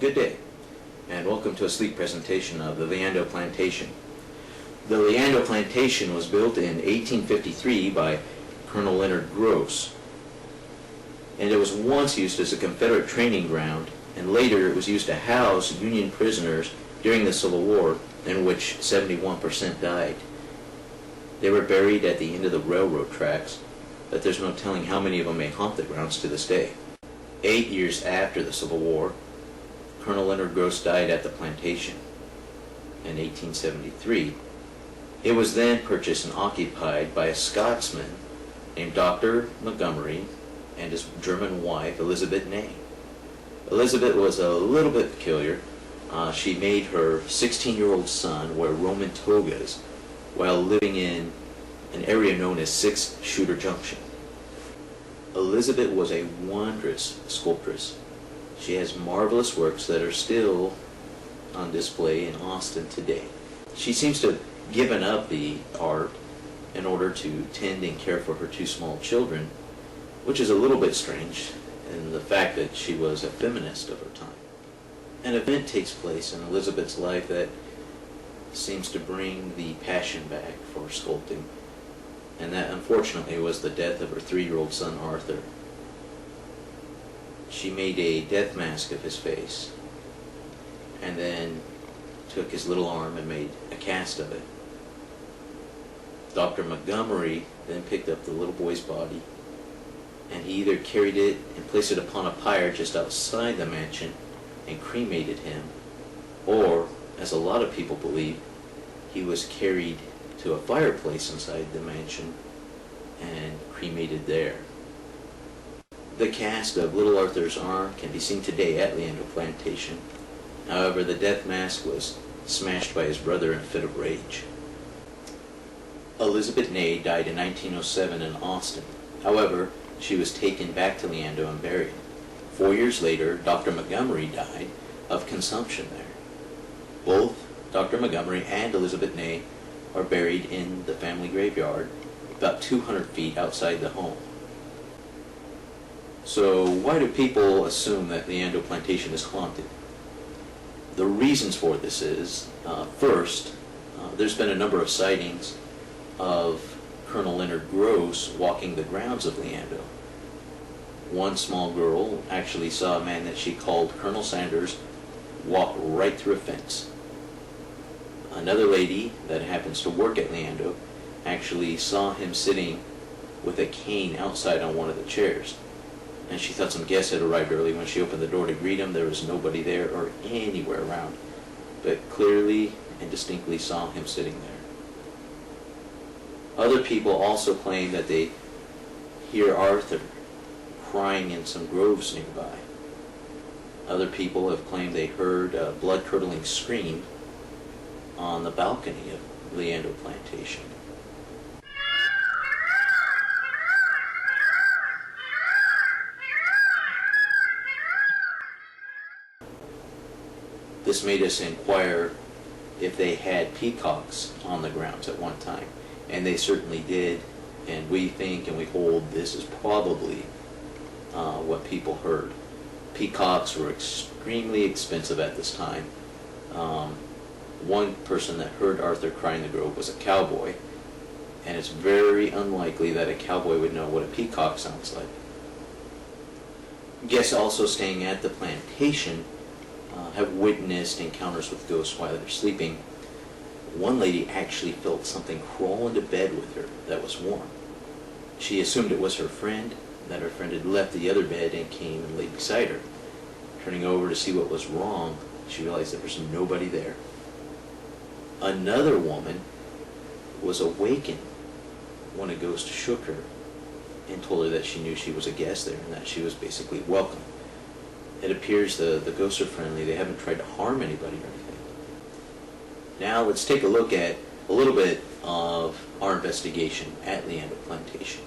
Good day, and welcome to a sleek presentation of the Liendo Plantation. The Liendo Plantation was built in 1853 by Colonel Leonard Gross, and it was once used as a Confederate training ground, and later it was used to house Union prisoners during the Civil War, in which 71% died. They were buried at the end of the railroad tracks, but there's no telling how many of them may haunt the grounds to this day. 8 years after the Civil War, Colonel Leonard Gross died at the plantation in 1873. It was then purchased and occupied by a Scotsman named Dr. Montgomery and his German wife, Elizabeth Ney. Elizabeth was a little bit peculiar. She made her 16-year-old son wear Roman togas while living in an area known as Six Shooter Junction. Elizabeth was a wondrous sculptress. She has marvelous works that are still on display in Austin today. She seems to have given up the art in order to tend and care for her two small children, which is a little bit strange in the fact that she was a feminist of her time. An event takes place in Elizabeth's life that seems to bring the passion back for sculpting, and that unfortunately was the death of her 3-year-old son Arthur. She made a death mask of his face and then took his little arm and made a cast of it. Dr. Montgomery then picked up the little boy's body, and he either carried it and placed it upon a pyre just outside the mansion and cremated him, or, as a lot of people believe, he was carried to a fireplace inside the mansion and cremated there. The cast of little Arthur's arm can be seen today at Liendo Plantation. However, the death mask was smashed by his brother in a fit of rage. Elizabeth Ney died in 1907 in Austin. However, she was taken back to Liendo and buried. 4 years later, Dr. Montgomery died of consumption there. Both Dr. Montgomery and Elizabeth Ney are buried in the family graveyard about 200 feet outside the home. So why do people assume that Liendo Plantation is haunted? The reasons for this is, first, there's been a number of sightings of Colonel Leonard Gross walking the grounds of Liendo. One small girl actually saw a man that she called Colonel Sanders walk right through a fence. Another lady that happens to work at Liendo actually saw him sitting with a cane outside on one of the chairs. And she thought some guests had arrived early. When she opened the door to greet him, there was nobody there or anywhere around, but clearly and distinctly saw him sitting there. Other people also claim that they hear Arthur crying in some groves nearby. Other people have claimed they heard a blood-curdling scream on the balcony of Liendo Plantation. This made us inquire if they had peacocks on the grounds at one time, and they certainly did, and we think and we hold this is probably what people heard. Peacocks were extremely expensive at this time. One person that heard Arthur cry in the grove was a cowboy, and it's very unlikely that a cowboy would know what a peacock sounds like. Guests also staying at the plantation have witnessed encounters with ghosts while they're sleeping. One lady actually felt something crawl into bed with her that was warm. She assumed it was her friend, that her friend had left the other bed and came and laid beside her. Turning over to see what was wrong, she realized there was nobody there. Another woman was awakened when a ghost shook her and told her that she knew she was a guest there and that she was basically welcome. It appears the ghosts are friendly. They haven't tried to harm anybody or anything. Now let's take a look at a little bit of our investigation at Liendo Plantation.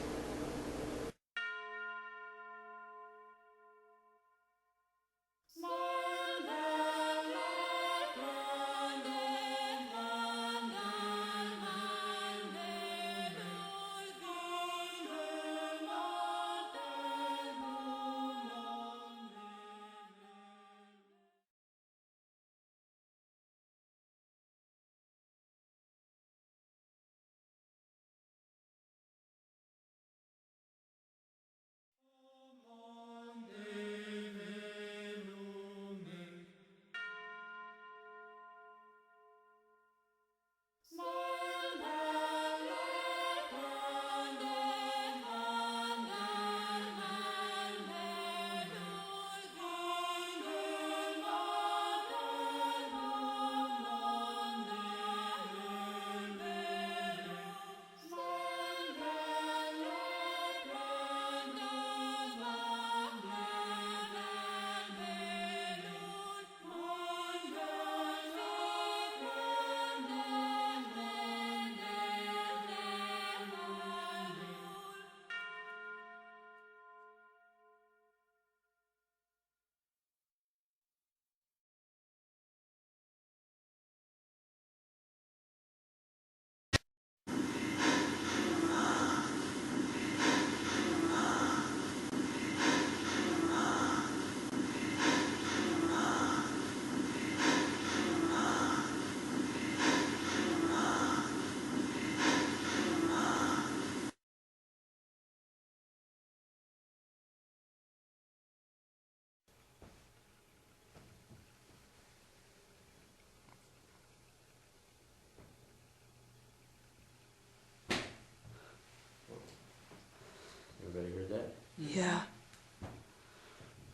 Everybody heard that? Yeah.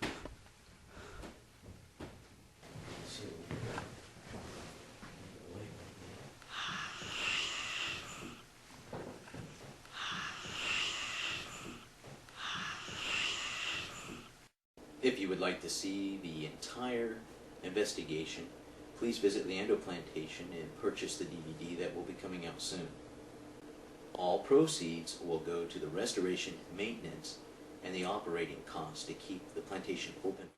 Let's see what we got. If you would like to see the entire investigation, please visit Liendo Plantation and purchase the DVD that will be coming out soon. All proceeds will go to the restoration, maintenance, and the operating costs to keep the plantation open.